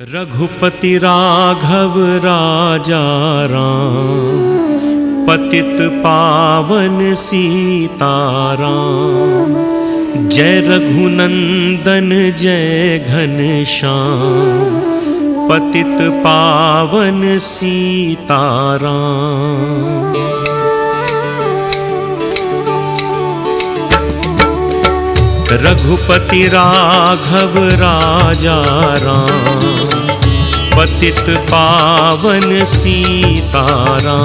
रघुपति राघव राजा राम, पतित पावन सीताराम। जय रघुनंदन जय घनश्याम, पतित पावन सीताराम। रघुपति राघव राजा राम, पतित पावन सीताराम।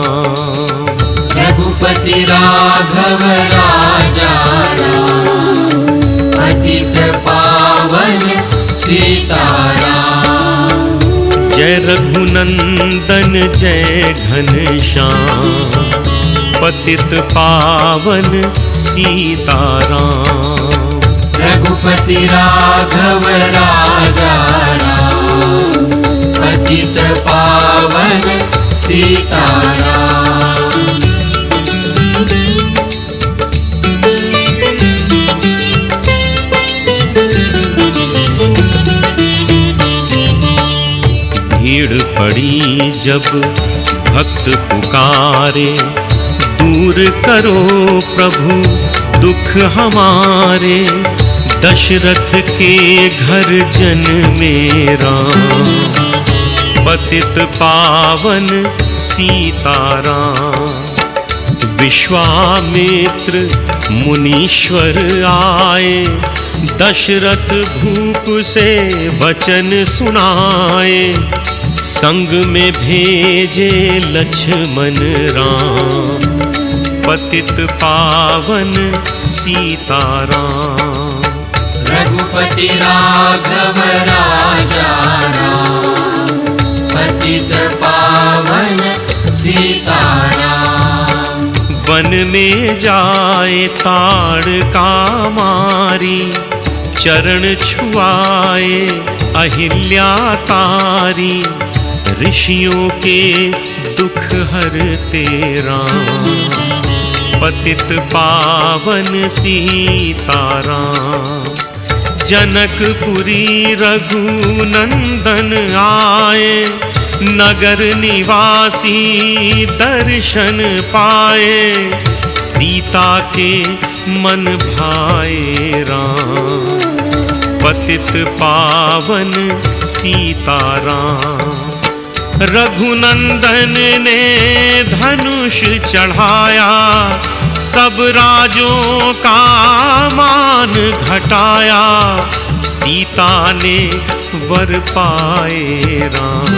रघुपति राघव राजा राम, पतित पावन सीताराम। जय रघुनंदन जय घनश्याम, पतित पावन सीताराम। रघुपति राघव राजा राम, पतित पावन सीताराम। भीड़ पड़ी जब भक्त पुकारे, दूर करो प्रभु दुख हमारे। दशरथ के घर जन्मे राम, पतित पावन सीताराम। विश्वामित्र मुनीश्वर आए, दशरथ भूप से वचन सुनाए। संग में भेजे लक्ष्मण राम, पतित पावन सीताराम। रघुपति राघव राजा राम, पतित पावन सीताराम। वन में जाए ताड़का मारी, चरण छुआए अहिल्या तारी। ऋषियों के दुख हरते राम, पतित पावन सीताराम। जनकपुरी रघुनंदन आए, नगर निवासी दर्शन पाए। सीता के मन भाए राम, पतित पावन सीताराम। रघुनंदन ने धनुष चढ़ाया, सब राजों का मान घटाया। सीता ने वर पाए राम,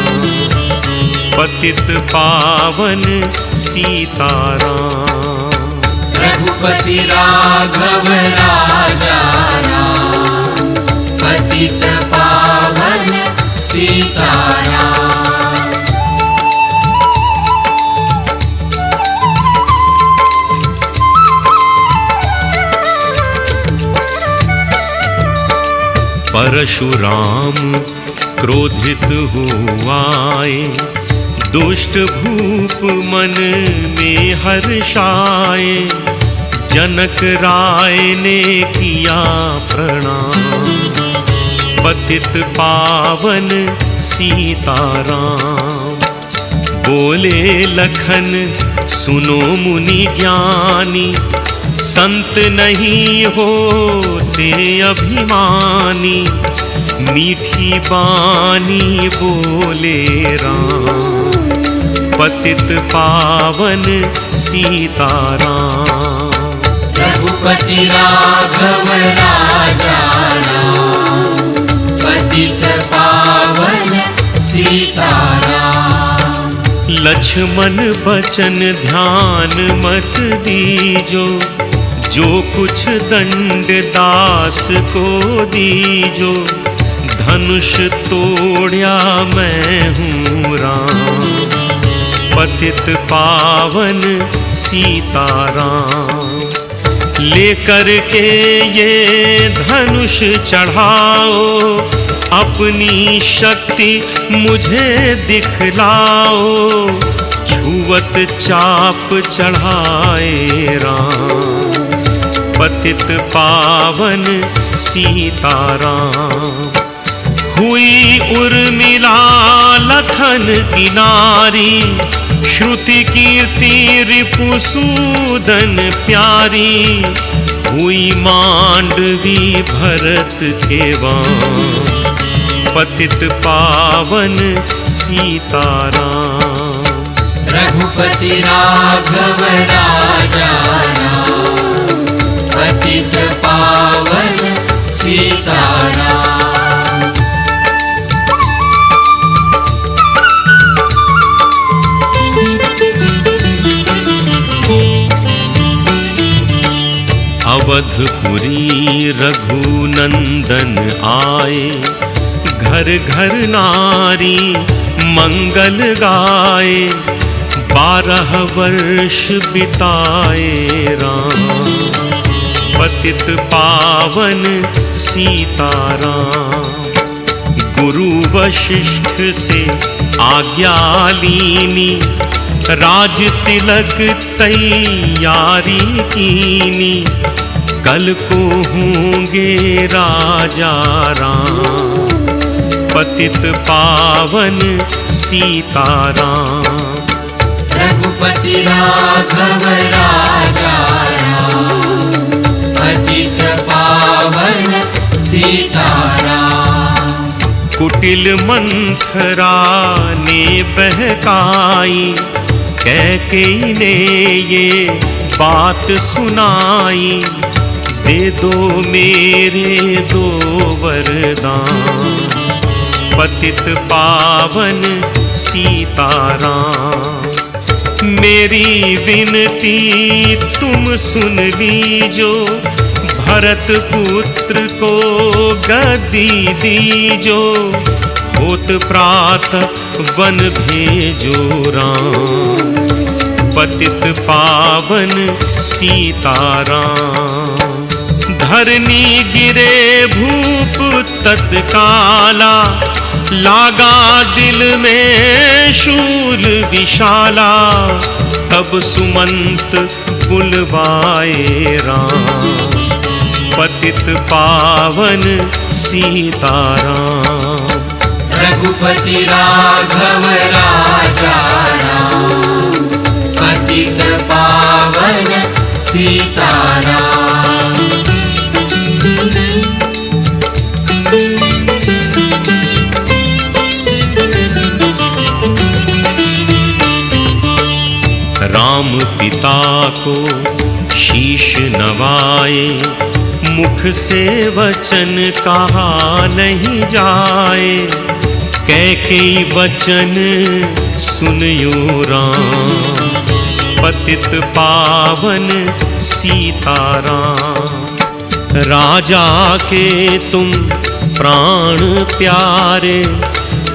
पतित पावन सीताराम। रघुपति राघव राजा राम, पतित पावन सीताराम। परशुराम क्रोधित हुआए, दुष्ट भूप मन में हर्षाए। जनक राय ने किया प्रणाम, पतित पावन सीताराम। बोले लखन सुनो मुनि ज्ञानी, संत नहीं होते अभिमानी। मीठी बानी बोले राम, पतित पावन सीताराम। रघुपति राघव राजा राम, पतित पावन सीताराम। लक्ष्मण बचन ध्यान मत दीजो, जो कुछ दंड दास को दीजो। धनुष तोड़या मैं हूँ राम, पतित पावन सीताराम। लेकर के ये धनुष चढ़ाओ, अपनी शक्ति मुझे दिखलाओ। छुवत चाप चढ़ाए राम, पतित पावन सीताराम। हुई उर्मिला लखन की नारी, श्रुति कीर्ति रिपुसूदन प्यारी। हुई मांडवी भरत के वां, पतित पावन सीताराम। रघुपति राघव राजा राम, पतित पावन सीताराम। अवधपुरी रघुनंदन आए, घर घर नारी मंगल गाए। 12 वर्ष बिताए राम, पतित पावन सीताराम। गुरु वशिष्ठ से आज्ञा लीनी, राज तिलक तैयारी कीनी। कल को होंगे राजा राम, पतित पावन सीताराम। रघुपति राघव राजा राम, पतित पावन सीताराम। कुटिल मंथरा ने बहकाई, कैकेयी ने ये बात सुनाई। दे दो मेरे 2 वरदान, पतित पावन सीताराम। मेरी विनती तुम सुन लीजो, भरत पुत्र को गद्दी दीजो। होत प्रातः वन भेजो राम, पतित पावन सीताराम। धरनी गिरे भूप तत्काला, लागा दिल में शूल विशाला। तब सुमंत बुलवाए राम, पतित पावन सीताराम। रघुपति राघव राजा राम, पतित पावन सीताराम। राम पिता को शीश नवाए, मुख से वचन कहा नहीं जाए। कैकेयी वचन सुनियो राम, पतित पावन सीताराम। राजा के तुम प्राण प्यारे,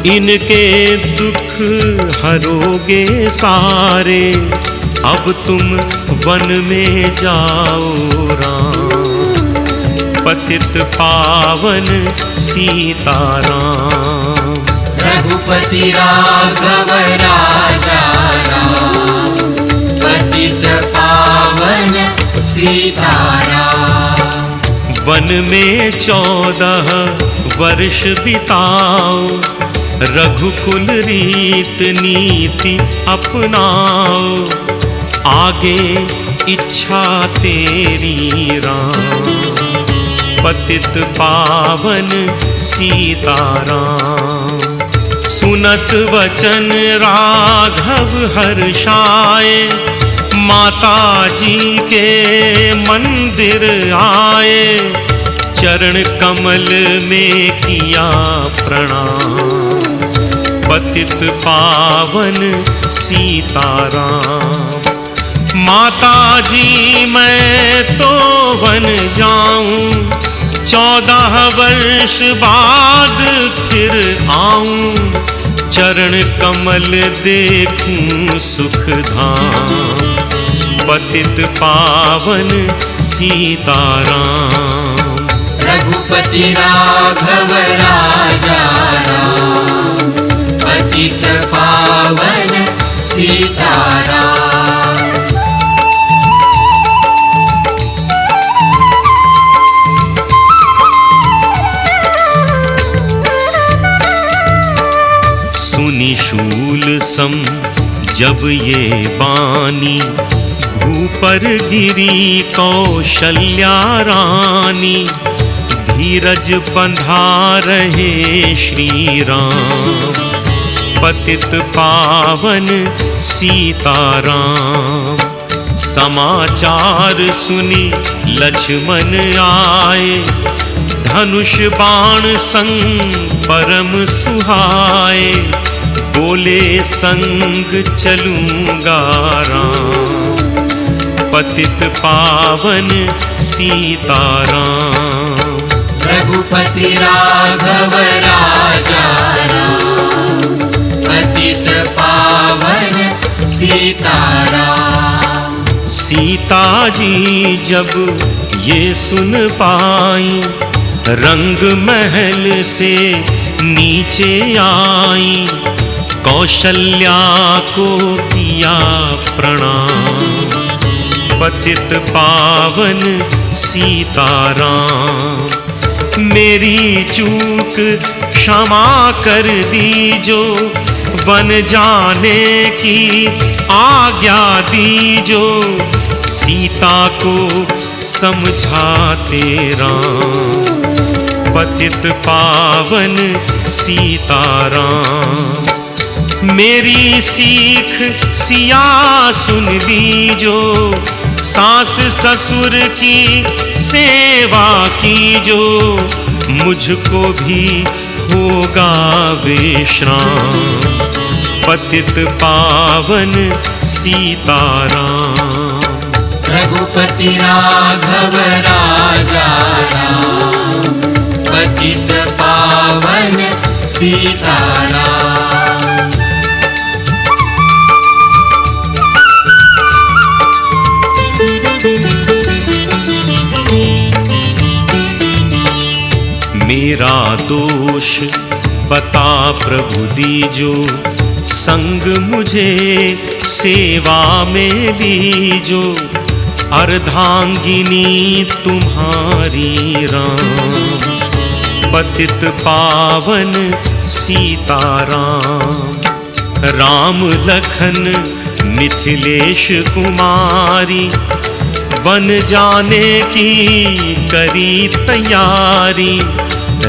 इनके दुख हरोगे सारे। अब तुम वन में जाओ राम, पतित पावन सीताराम। रघुपति राघव राजा राम, पतित पावन सीताराम। वन में 14 वर्ष बिताओ, रघुकुल रीत नीति अपनाओ। आगे इच्छा तेरी राम, पतित पावन सीताराम। सुनत वचन राघव हर्षाए, माता जी के मंदिर आए। चरण कमल में किया प्रणाम, पतित पावन सीताराम। माता जी मैं तो वन जाऊं, 14 वर्ष बाद फिर आऊं। चरण कमल देखूं सुख धाम, पतित पावन सीताराम। रघुपति राघव राजा राम, पतित पावन सीताराम। सुनी शूल सम जब ये बानी, भूपर गिरी कौशल्या रानी। धीरज बंधा रहे श्री राम, पतित पावन सीताराम। समाचार सुनी लक्ष्मण आए, धनुष बाण संग परम सुहाए। बोले संग चलूंगा राम, पतित पावन सीताराम। रघुपति राघव राजा राम, पतित पावन सीताराम। सीता जी जब ये सुन पाई, रंग महल से नीचे आई। कौशल्या को किया प्रणाम, पतित पावन सीताराम। मेरी चूक क्षमा कर दीजो, वन जाने की आज्ञा दीजो। सीता को समझाते राम, पतित पावन सीताराम। मेरी सीख सिया सुन लीजो, सास ससुर की सेवा कीजो। मुझको भी होगा विश्राम, पतित पावन सीताराम। रघुपति राघव राजा राम, पतित पावन सीताराम। मेरा दोष बता प्रभु दीजो, संग मुझे सेवा में लीजो। अर्धांगिनी तुम्हारी राम, पतित पावन सीताराम। राम लखन मिथिलेश कुमारी, बन जाने की करी तैयारी।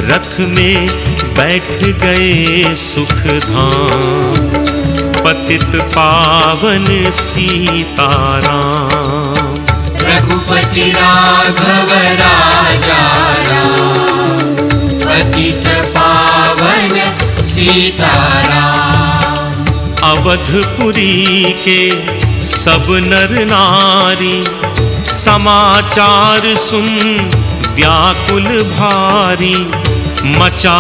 रथ में बैठ गए सुखधाम, पतित पावन सीताराम। रघुपति राघव राजा राम, पतित पावन सीताराम। अवधपुरी के सब नर नारी, समाचार सुन व्याकुल भारी। मचा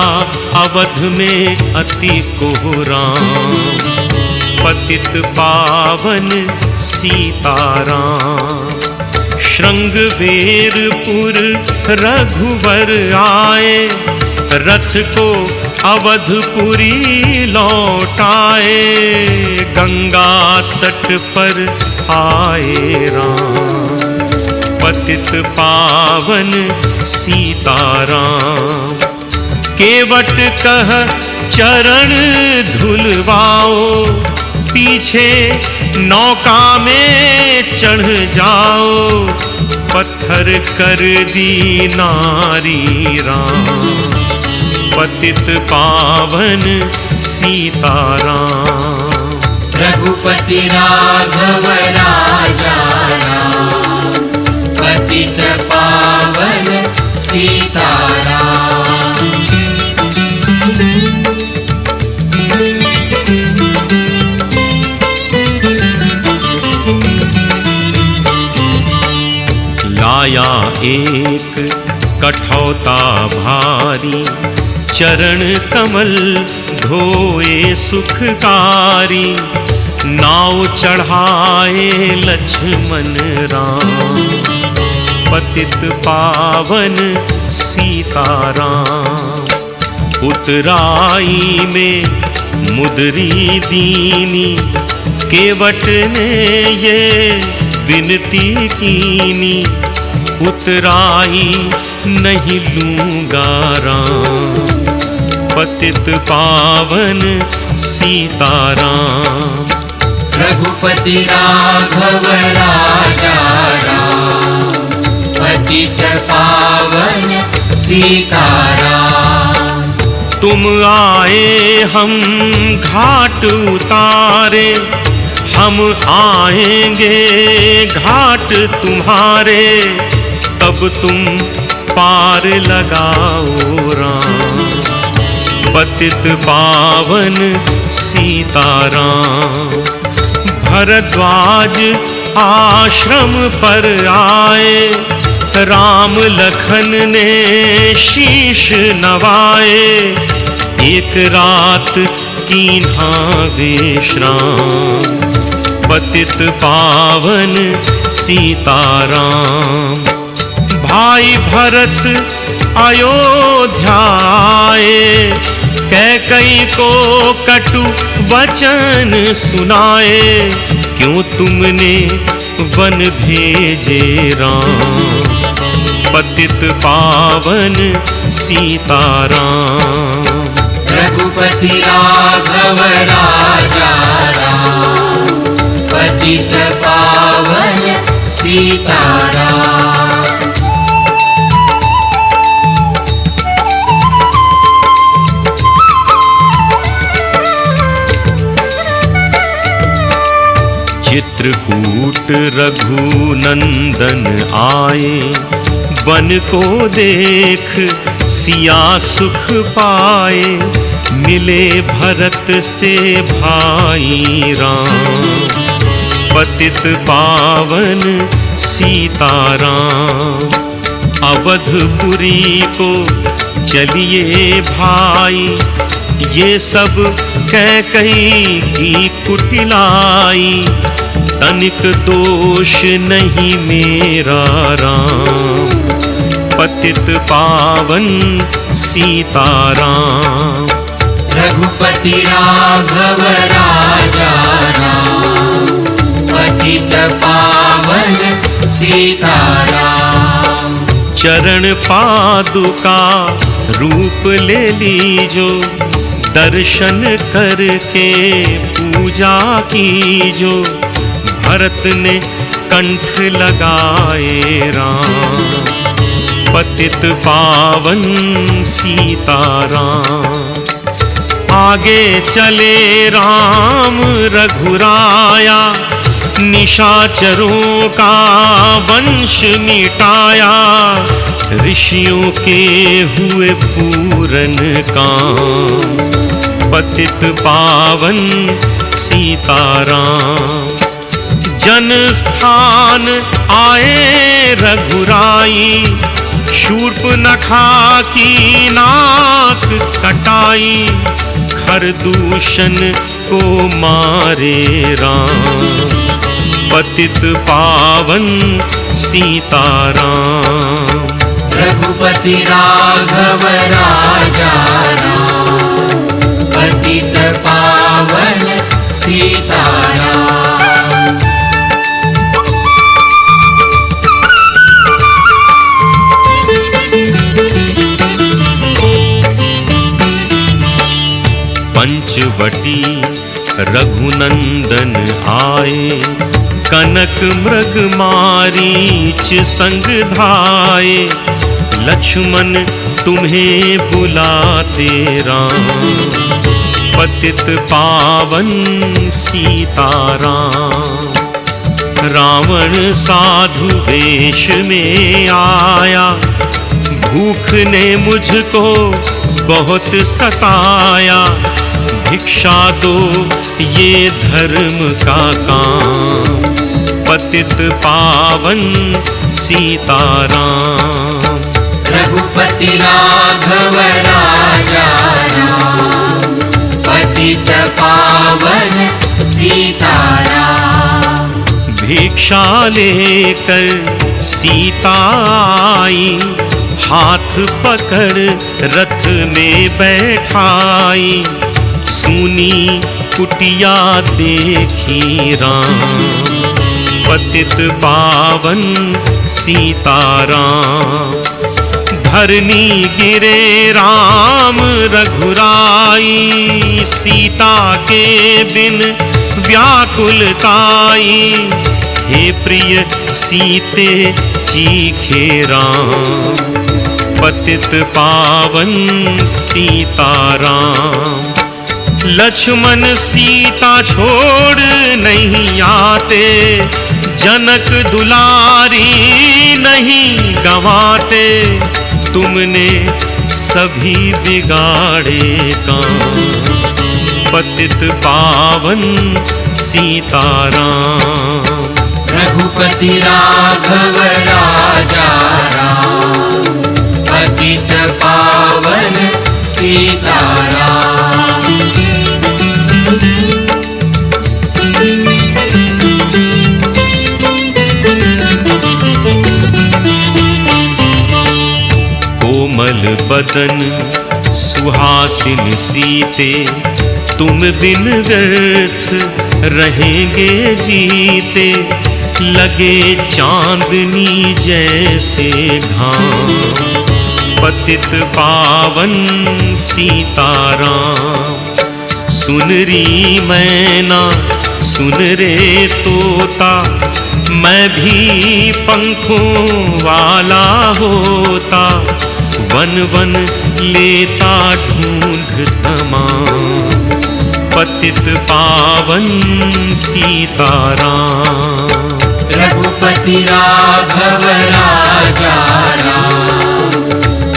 अवध में अति कोहराम, पतित पावन सीताराम। श्रृंगवेरपुर रघुवर आए, रथ को अवधपुरी लौटाए। गंगा तट पर आए राम, पतित पावन सीताराम। केवट कह चरण धुलवाओ, पीछे नौका में चढ़ जाओ। पत्थर कर दी नारी राम, पतित पावन सीताराम। रघुपति राघव राजा राम, पतित पावन सीताराम। लाया एक कठौता भारी, चरण कमल धोए सुखकारी। नाव चढ़ाए लक्ष्मण राम, पतित पावन सीताराम। उतराई में मुदरी दीनी, केवट ने ये विनती कीनी। उतराई नहीं लूंगा राम, पतित पावन सीताराम। रघुपति राघव राजा राम, पतित पावन सीताराम। तुम आए हम घाट उतारे, हम आएंगे घाट तुम्हारे, तब तुम पार लगाओ राम। पतित पावन सीताराम। भरद्वाज आश्रम पर आए, राम लखन ने शीश नवाए, एक रात कीन्हा विश्राम। पतित पावन सीताराम। भाई भरत अयोध्या आए, कैकई को कटु वचन सुनाए, क्यों तुमने वन भेजे राम। पतित पावन सीताराम। रघुपति राघव राजा राम, पतित पावन सीताराम। चित्रकूट रघुनंदन आए, वन को देख सिया सुख पाए, मिले भरत से भाई राम। पतित पावन सीताराम। अवधपुरी को चलिए भाई, ये सब कैकई की कुटिलाई, तनिक दोष नहीं मेरा राम। पतित पावन सीताराम। रघुपति राघव राजा राम, पतित पावन सीताराम। चरण पादुका रूप ले लीजो, दर्शन करके पूजा कीजो, भरत ने कंठ लगाए राम। पतित पावन सीताराम। आगे चले राम रघुराया, निशाचरों का वंश मिटाया, ऋषियों के हुए पूरन काम। पतित पावन सीताराम। जन स्थान आए रघुराई, शूर्पनखा की नाक कटाई, खरदूषण को मारे राम। पतित पावन सीताराम। रघुपति राघव राजा राम, पतित पावन सीताराम। पंचवटी रघुनंदन आए, कनक मृग मारीच संग धाये, लक्ष्मण तुम्हें बुलाते राम। पतित पावन सीताराम। रावण साधु वेश में आया, भूख ने मुझको बहुत सताया, भिक्षा दो ये धर्म का काम। पतित पावन सीताराम। रघुपति राघव राजा राम, पतित पावन सीताराम। भिक्षा लेकर सीता आई, हाथ पकड़ रथ में बैठाई, सूनी कुटिया देखी राम। पतित पावन सीताराम। धरनी गिरे राम रघुराई, सीता के बिन व्याकुलताई। हे प्रिय सीते चीखे राम, पतित पावन सीताराम। लक्ष्मण सीता छोड़ नहीं आते, जनक दुलारी नहीं गवाते। तुमने सभी बिगाड़े काम, पतित पावन सीताराम। रघुपति राघव राजा राम, पतित पावन सीताराम। कोमल बदन सुहासिन सीते, तुम बिन व्यर्थ रहेंगे जीते। लगे चांदनी जैसे घाम, पतित पावन सीताराम। सुन री मैना सुन रे तोता, मैं भी पंखों वाला होता। वन वन लेता ढूंढ तमाम, पतित पावन सीताराम। रघुपति राघव राजा राम,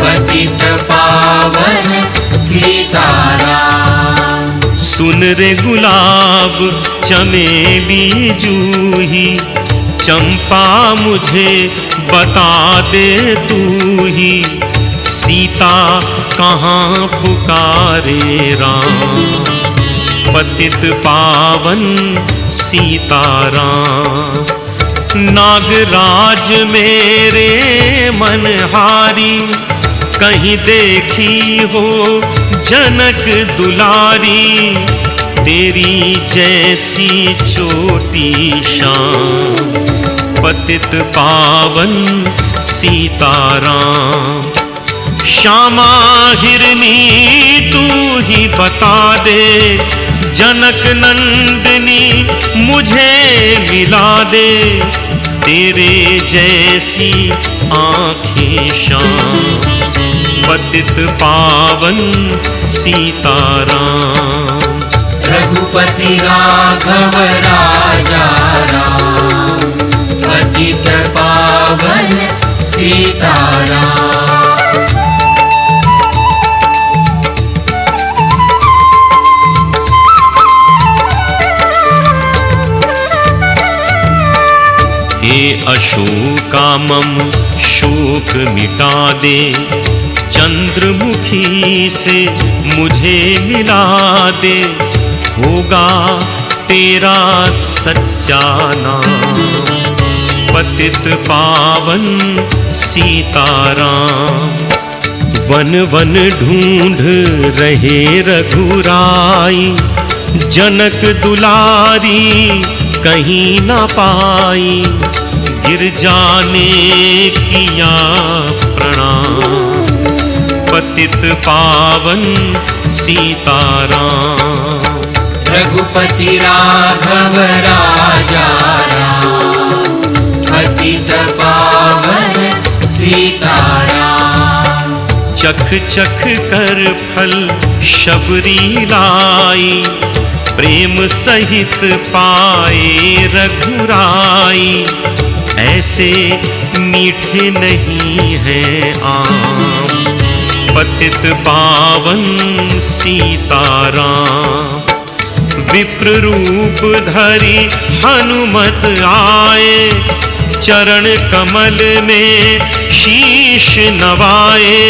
पतित पावन सीताराम। सुन रे गुलाब चमेली जूही, चंपा मुझे बता दे तू ही। सीता कहाँ पुकारे राम, पतित पावन सीताराम। नागराज मेरे मनहारी, कहीं देखी हो जनक दुलारी। तेरी जैसी चोटी शान, पतित पावन सीताराम। श्यामा हिरनी तू ही बता दे, जनक नंदिनी मुझे मिला दे। तेरे जैसी आँखें शाम, पतित पावन सीताराम। रघुपति राघव राजा राम, पतित पावन सीताराम। हे अशोकामम शोक मिटा दे, चंद्रमुखी से मुझे मिला दे। होगा तेरा सच्चा नाम, पतित पावन सीताराम। वन वन ढूंढ रहे रघुराई, जनक दुलारी कहीं ना पाई। गिर जाने किया प्रणाम, पतित पावन सीताराम। रघुपति राघव राजा राम, पतित पावन सीताराम। चख चख कर फल शबरी लाई, प्रेम सहित पाए रघुराई। ऐसे मीठे नहीं हैं आम, पतित पावन सीताराम। विप्र रूप धरी हनुमत आए, चरण कमल में शीश नवाए।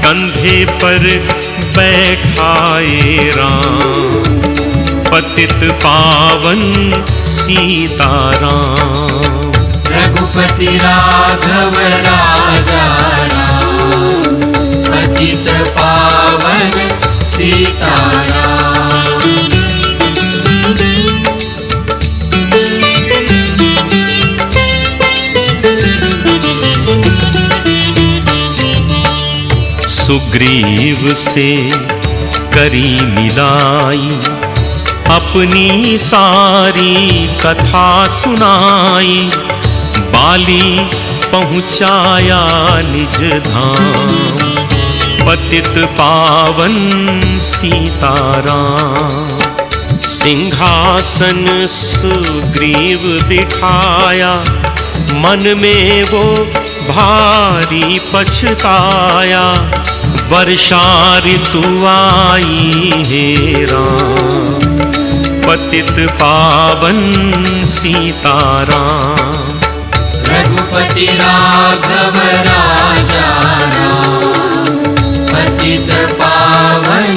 कंधे पर बैठाए राम, पतित पावन सीताराम। रघुपति राघव राजा राम, पतित पावन सीताराम। सुग्रीव से करी मिलाई, अपनी सारी कथा सुनाई। बाली पहुँचाया निज धाम, पतित पावन सीताराम। सिंहासन सुग्रीव बिठाया, मन में वो भारी पछताया। वर्षा ऋतु आई हे राम, पतित पावन सीताराम। रघुपति राघव राजा राम, पतित पावन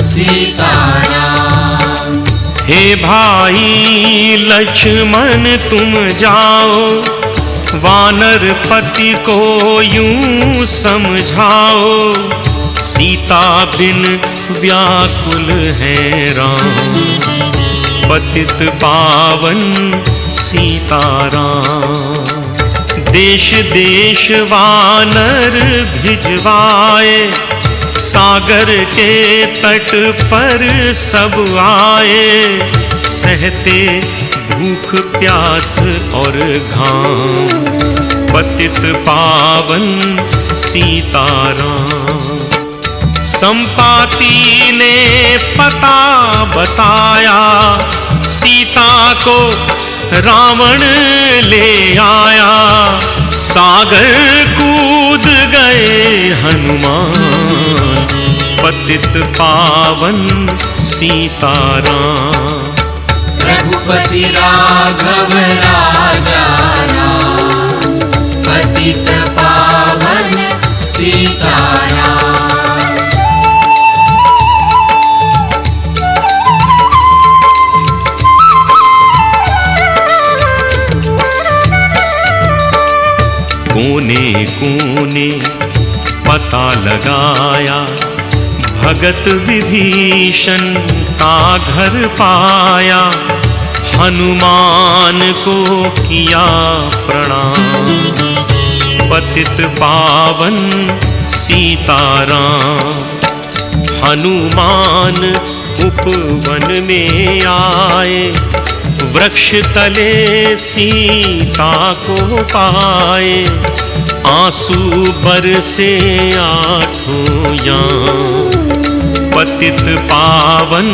सीताराम। हे भाई लक्ष्मण तुम जाओ, वानर पति को यूं समझाओ। सीता बिन व्याकुल है राम, पतित पावन सीताराम। देश देश वानर भिजवाए, सागर के तट पर सब आए। सहते भूख प्यास और घाम, पतित पावन सीताराम। संपाति ने पता बताया, सीता को रावण ले आया। सागर कूद गए हनुमान, पतित पावन सीताराम। रघुपति राघव राजा राम, पतित पावन सीताराम। कोने कोने पता लगाया, भगत विभीषण का घर पाया। हनुमान को किया प्रणाम, पतित पावन सीताराम। हनुमान उपवन में आए, वृक्ष तले सीता को पाए। आंसू बरसे आँखों याम, पतित पावन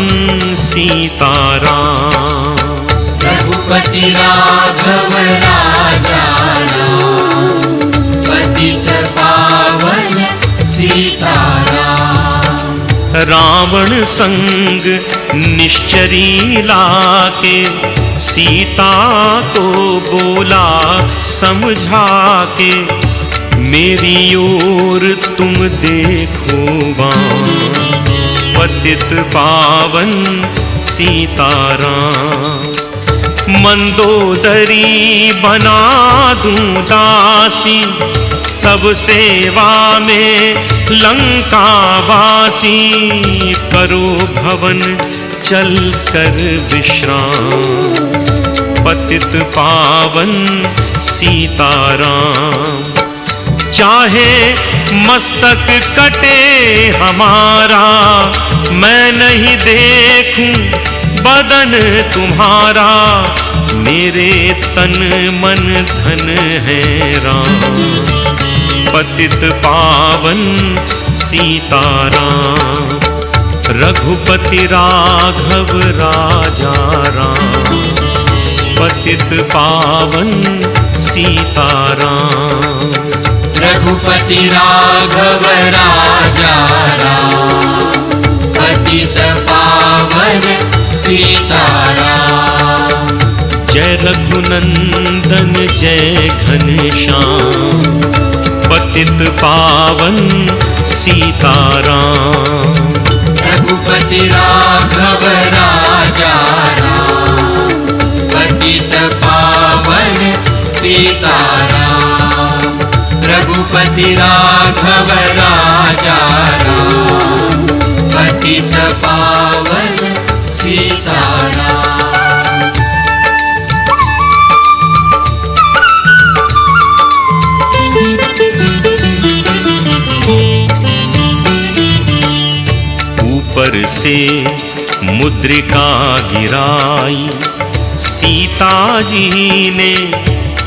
सीताराम। रघुपति राघव राजा राम, पतित पावन सीताराम। रावण संग निश्चरी लाके, सीता को बोला समझा के। मेरी ओर तुम देखो बाम, पतित पावन सीताराम। मंदोदरी बना दूं दासी, सब सेवा में लंका वासी। करो भवन चल कर विश्राम, पतित पावन सीताराम। चाहे मस्तक कटे हमारा, मैं नहीं देखूं बदन तुम्हारा। मेरे तन मन धन है राम, पतित पावन सीताराम। रघुपति राघव राजा राम, पतित पावन सीताराम। रघुपति राघव राजा राम, पतित पावन सीताराम। जय रघुनंदन जय घनश्याम, पतित पावन सीताराम। रघुपति राघव राजा राम, पतित पावन सीताराम। रघुपति राघव राजा राम, पतित पावन सीताराम। कर से मुद्रिका गिराई, सीता जी ने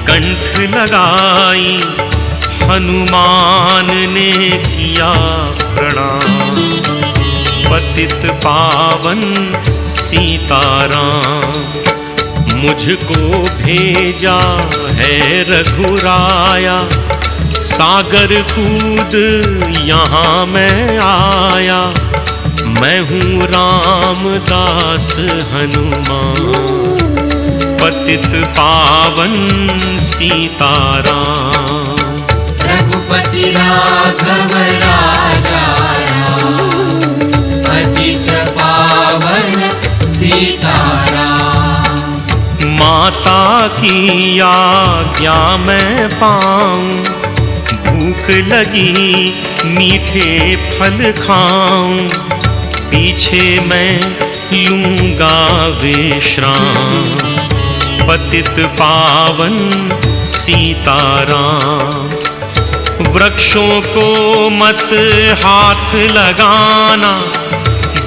कंठ लगाई, हनुमान ने किया प्रणाम। पतित पावन सीताराम, मुझको भेजा है रघुराया, सागर कूद यहाँ मैं आया। मैं हूँ रामदास हनुमान, पतित पावन सीताराम। रघुपति राघव राजा राम, पतित पावन सीताराम। माता की आज्ञा मैं पाऊं, भूख लगी मीठे फल खाऊं, पीछे मैं लूंगा विश्राम। पतित पावन सीताराम, वृक्षों को मत हाथ लगाना,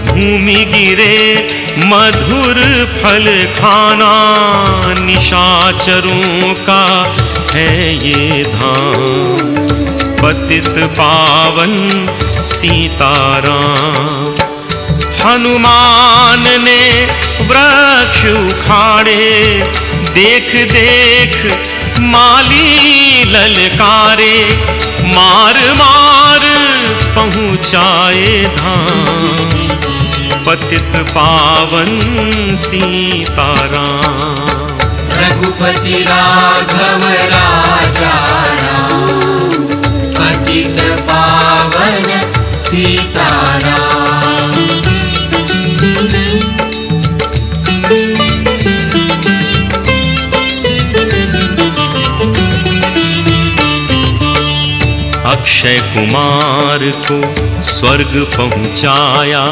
भूमि गिरे मधुर फल खाना। निशाचरों का है ये धाम, पतित पावन सीताराम। हनुमान ने वृक्ष उखाड़े, देख देख माली ललकारे, मार मार पहुँचाए धाम। पतित पावन सीताराम, रघुपति राघव राजा राम, पतित पावन सीताराम। अक्षय कुमार को स्वर्ग पहुँचाया,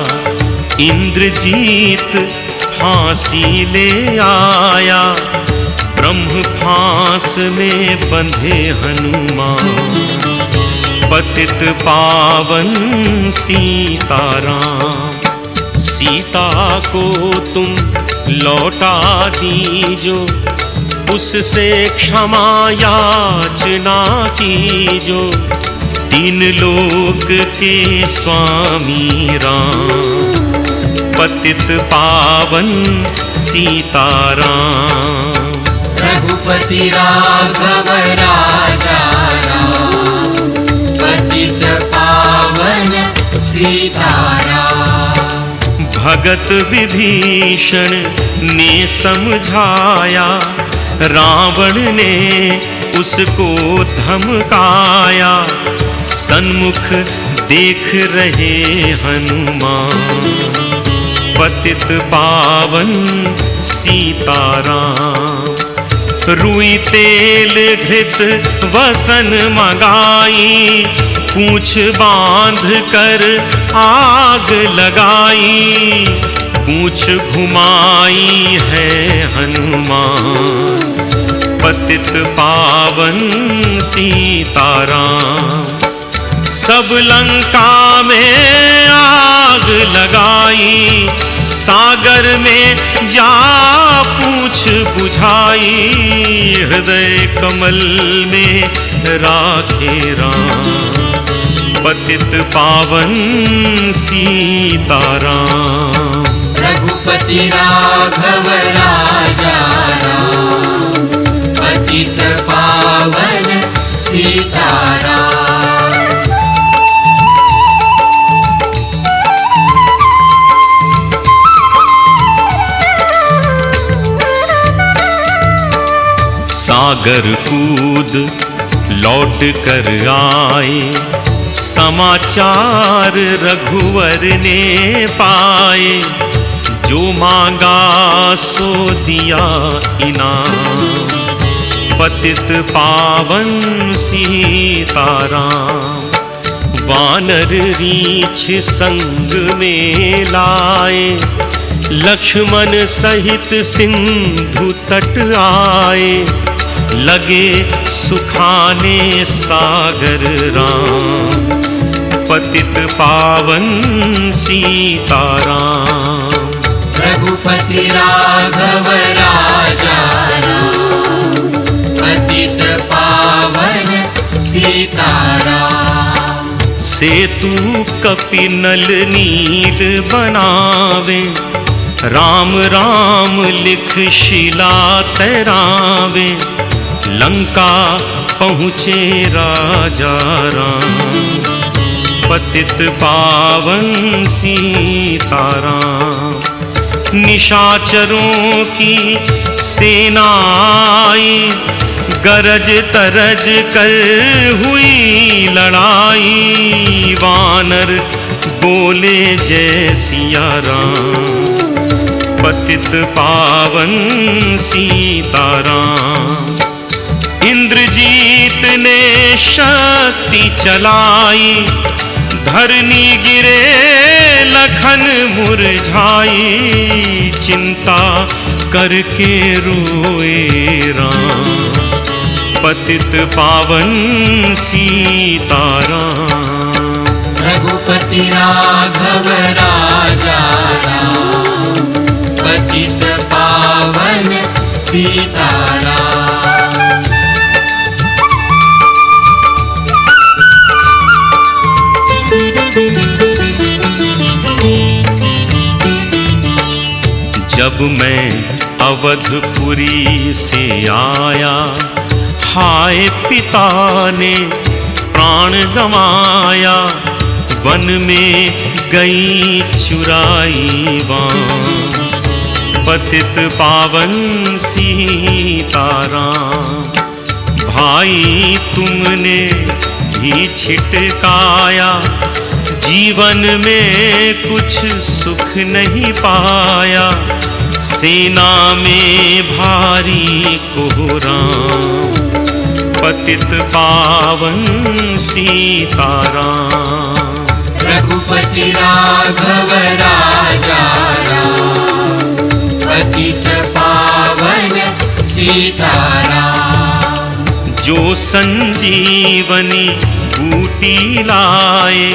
इंद्रजीत फांसी ले आया। ब्रह्म फांस में बंधे हनुमान, पतित पावन सीताराम। सीता को तुम लौटा दीजो, उससे क्षमा याचना कीजो। तीन लोक के स्वामी राम, पतित पावन सीताराम। रघुपति राघव राजा राम, पतित पावन सीताराम। भगत विभीषण ने समझाया, रावण ने उसको धमकाया। सन्मुख देख रहे हनुमान, पतित पावन सीताराम। रुई तेल घृत वसन मंगाई, पूंछ बांध कर आग लगाई। पूंछ घुमाई है हनुमान, पतित पावन सीताराम। सब लंका में आग लगाई, सागर में जा पूंछ बुझाई। हृदय कमल में राखे राम, पतित पावन सीताराम। रघुपति राघव राजा राम, पतित पावन सीताराम। सागर कूद लौट कर आए, समाचार रघुवर ने पाए। जो मांगा सो दिया इनाम, पतित पावन सीताराम। वानर रीछ संग में लाए, लक्ष्मण सहित सिंधु तट आए। लगे सुखाने सागर राम, पतित पावन सीताराम। रघुपति राघव राजा राम, पतित पावन सीताराम। सेतु कपिनल नील बनावे, राम राम लिख शिला तैरावे। लंका पहुँचे राजा राम, पतित पावन सीताराम। निशाचरों की सेना आई, गरज तरज कर हुई लड़ाई। वानर बोले जय सिया राम, पतित पावन सीताराम। इंद्रजीत ने शक्ति चलाई, धरनी गिरे लखन मुरझाई। चिंता करके रोए राम, पतित पावन सीताराम। रघुपति राघव राजा राम, पतित पावन सीताराम। जब मैं अवधपुरी से आया, हाय पिता ने प्राण गंवाया। वन में गई चुराई बाँ, पतित पावन सीताराम। भाई तुमने भी छिटकाया, जीवन में कुछ सुख नहीं पाया। सेना में भारी कोहराम, पतित पावन सीताराम। रघुपति राघव राजा राम, पतित पावन सीताराम। जो संजीवनी बूटी लाए,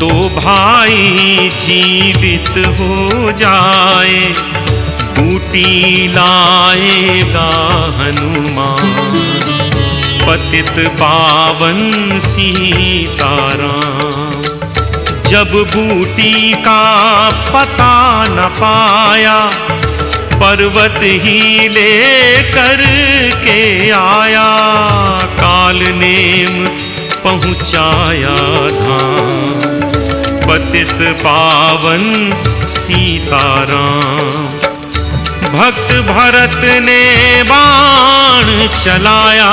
तो भाई जीवित हो जाए। बूटी लाएगा हनुमान, पतित पावन सीताराम। जब बूटी का पता न पाया, पर्वत ही लेकर के आया। काल नेम पहुँचाया धाम, पतित पावन सीताराम। भक्त भरत ने बाण चलाया,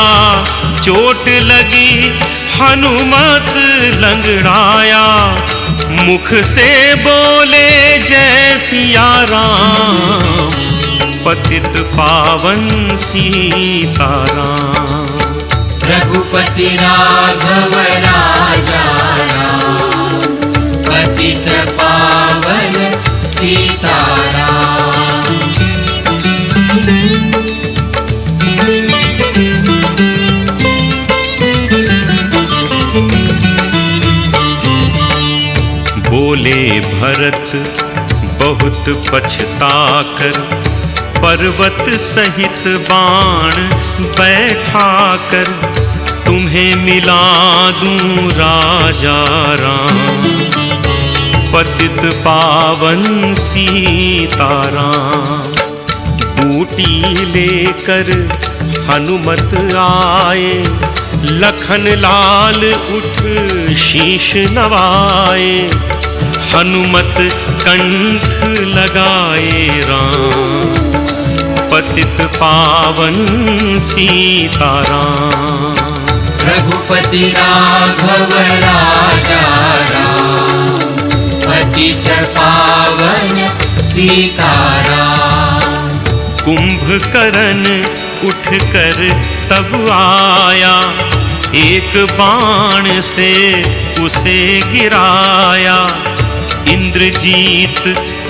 चोट लगी हनुमत लंगड़ाया। मुख से बोले जय सिया राम, पतित पावन सीताराम। रघुपति राघव राजा राम, पतित पावन सीताराम। बोले भरत बहुत पछताकर, पर्वत सहित बाण बैठाकर। तुम्हें मिला दूं राजा राम, पतित पावन सीताराम। बूटी लेकर हनुमत आए, लखन लाल उठ शीश नवाए। हनुमत कंठ लगाए राम, पतित पावन सीताराम। रघुपति राघव राजा राम, पतित पावन सीताराम। कुंभकर्ण उठकर तब आया, एक बाण से उसे गिराया। इंद्रजीत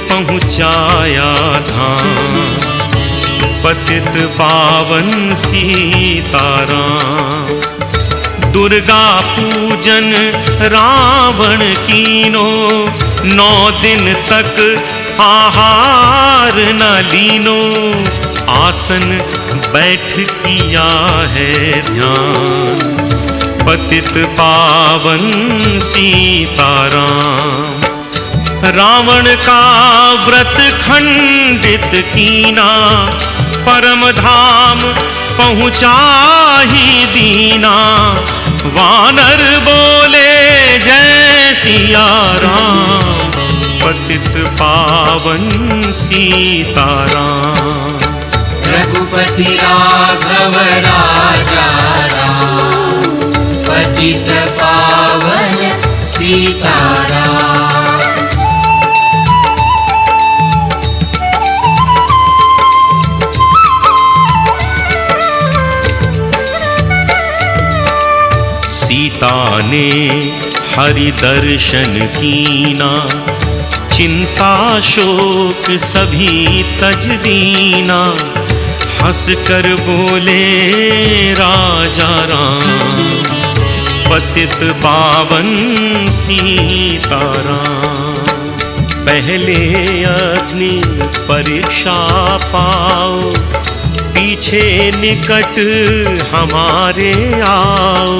पहुँचाया धाम, पतित पावन सीताराम। दुर्गा पूजन रावण कीनो, 9 दिन तक आहार न लीनो। आसन बैठ किया है ध्यान, पतित पावन सीताराम। रावण का व्रत खंडित कीना, परम धाम पहुँचा ही दीना। वानर बोले जय सिया राम, पतित पावन सीताराम। रघुपति राघव राजा राम, पतित पावन सीताराम। सीता ने हरि दर्शन कीना, चिंता शोक सभी तज दीना। हंस कर बोले राजा राम, पतित पावन सीताराम। पहले अग्नि परीक्षा पाओ, पीछे निकट हमारे आओ।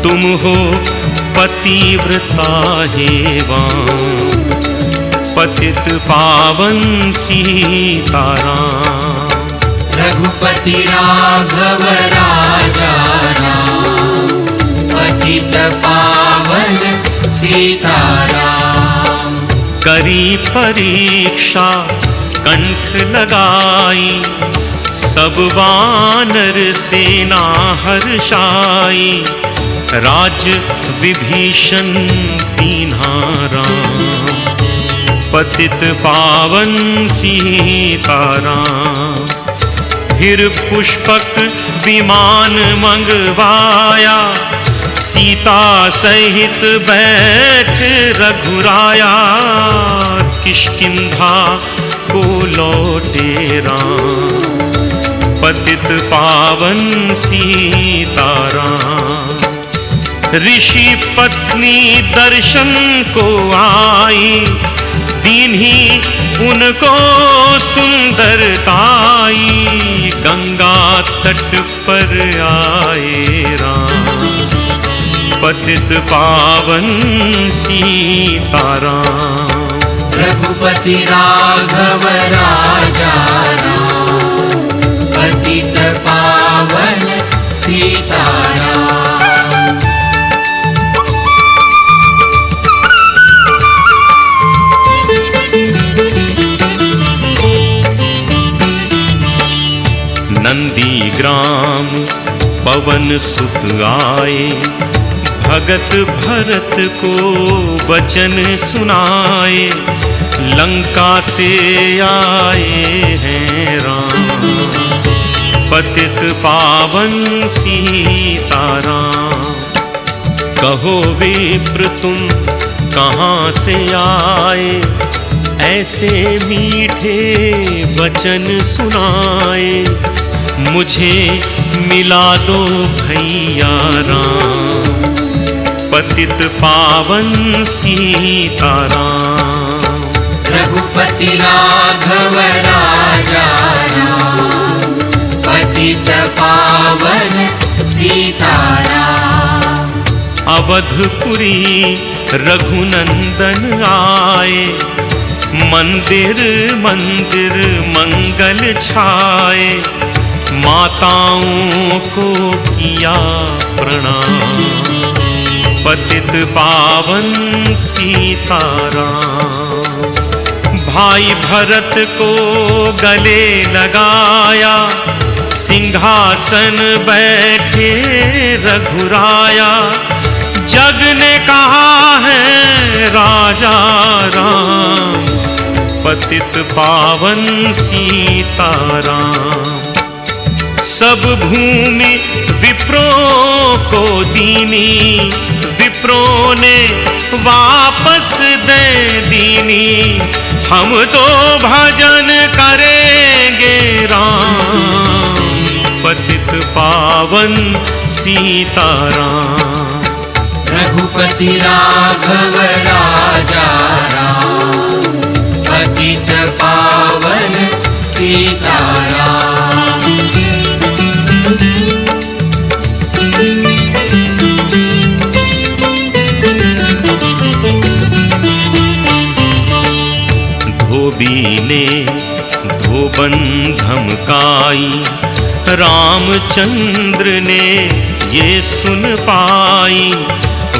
तुम हो पतिव्रता हेवां, पतित पावन सीताराम। रघुपति राघव राजा राम, पतित पावन सीताराम। करी परीक्षा कंठ लगाई, सब वानर सेना हर्षाई। राज विभीषण दीन्हा राम, पतित पावन सीताराम। फिर पुष्पक विमान मंगवाया, सीता सहित बैठ रघुराया। किष्किंधा को लौटे राम, पतित पावन सीताराम। ऋषि पत्नी दर्शन को आई, दीन्ही उनको सुंदरताई। गंगा तट पर आए राम, पतित पावन सीताराम। रघुपति राघव राजा राम, पतित पावन सीताराम। नंदीग्राम पवन सुत आए, भगत भरत को वचन सुनाए। लंका से आए हैं राम, पतित पावन सीताराम। कहो विप्र तुम कहाँ से आए, ऐसे मीठे वचन सुनाए। मुझे मिला दो भैया राम, पतित पावन सीताराम। रघुपति राघव राजा राम, पतित पावन सीताराम। अवधपुरी रघुनंदन आए, मंदिर मंदिर मंगल छाए। माताओं को किया प्रणाम, पतित पावन सीताराम। भाई भरत को गले लगाया, सिंहासन बैठे रघुराया। जग ने कहा है राजा राम, पतित पावन सीताराम। सब भूमि विप्रों को दीनी, विप्रों ने वापस दे दीनी। हम तो भजन करेंगे राम, पतित पावन सीताराम। रघुपति राघव राजा राम, पतित पावन सीताराम। धोबी ने धोबन धमकाई, रामचंद्र ने ये सुन पाई।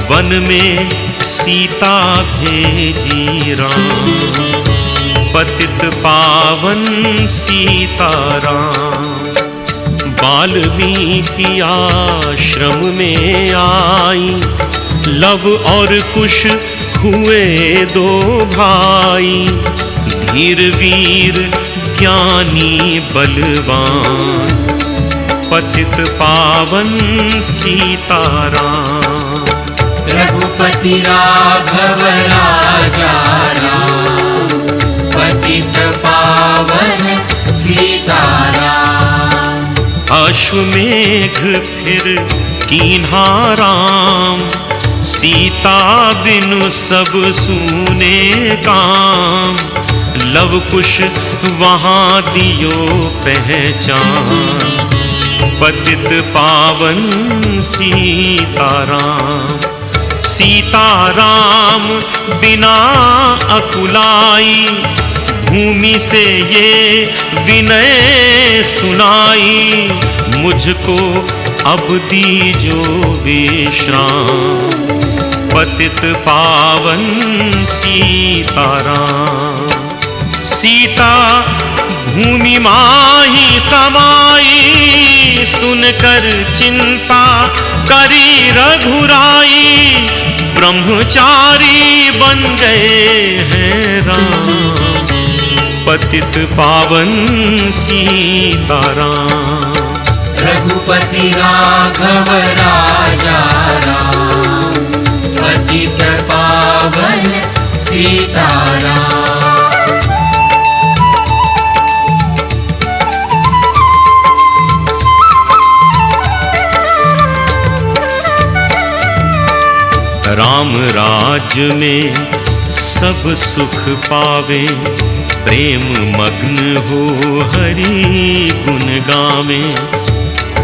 वन में सीता भेजी राम, पतित पावन सीताराम। वाल्मीकि आश्रम में आई, लव और कुश हुए दो भाई। धीर वीर ज्ञानी बलवान, पतित पावन सीताराम। रघुपति राघव राजा राम, पतित पावन सीताराम। अश्वमेघ फिर कीन्हा राम, सीता बिनु सब सूने काम। लव कुश वहाँ दियो पहचान, पतित पावन सीताराम। सीताराम बिना अकुलाई, भूमि से ये विनय सुनाई। मुझको अब दीजो विश्राम, पतित पावन सीताराम। सीता भूमि माही समाई, सुनकर चिंता करी रघुराई। ब्रह्मचारी बन गए हैं राम, पतित पावन सीताराम। रघुपति राघव राजा राम, पतित पावन सीताराम। राम राज्य में सब सुख पावे, प्रेम मग्न हो हरि गुण गावे।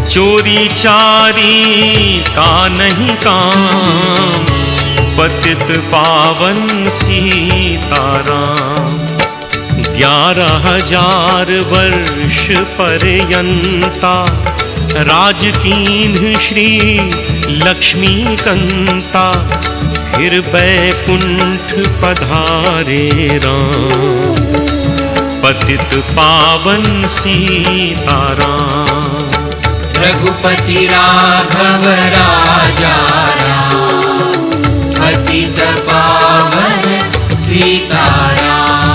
चोरी चारी का नहीं काम, पतित पावन सीताराम। 11,000 वर्ष पर्यंता, राजकीन्ह श्री लक्ष्मीकंता। फिर बैकुंठ पधारे राम, पतित पावन सीताराम। रघुपति राघव राजा राम, पतित पावन सीताराम।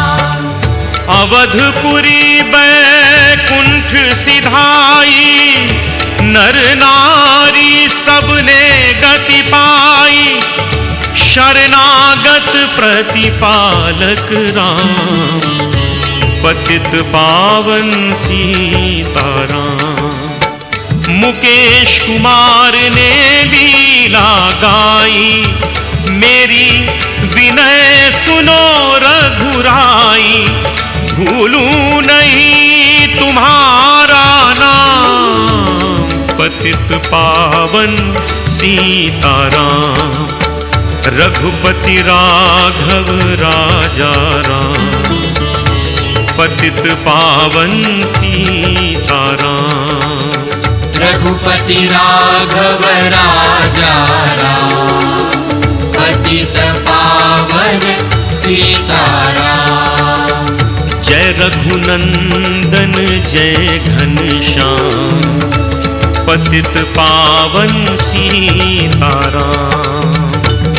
अवधपुरी बैकुंठ सिधाई, नर नारी सबने गति पाई। शरणागत प्रतिपालक राम, पतित पावन सीताराम। मुकेश कुमार ने लीला गाई, मेरी विनय सुनो रघुराई। भूलूं नहीं तुम्हारा नाम, पतित पावन सीताराम। रघुपति राघव राजा राम, पतित पावन सीताराम। रघुपति राघव राजा राम, पतित पावन सीताराम। जय रघुनंदन जय घनश्याम, पतित पावन सीताराम।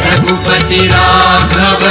रघुपति राघव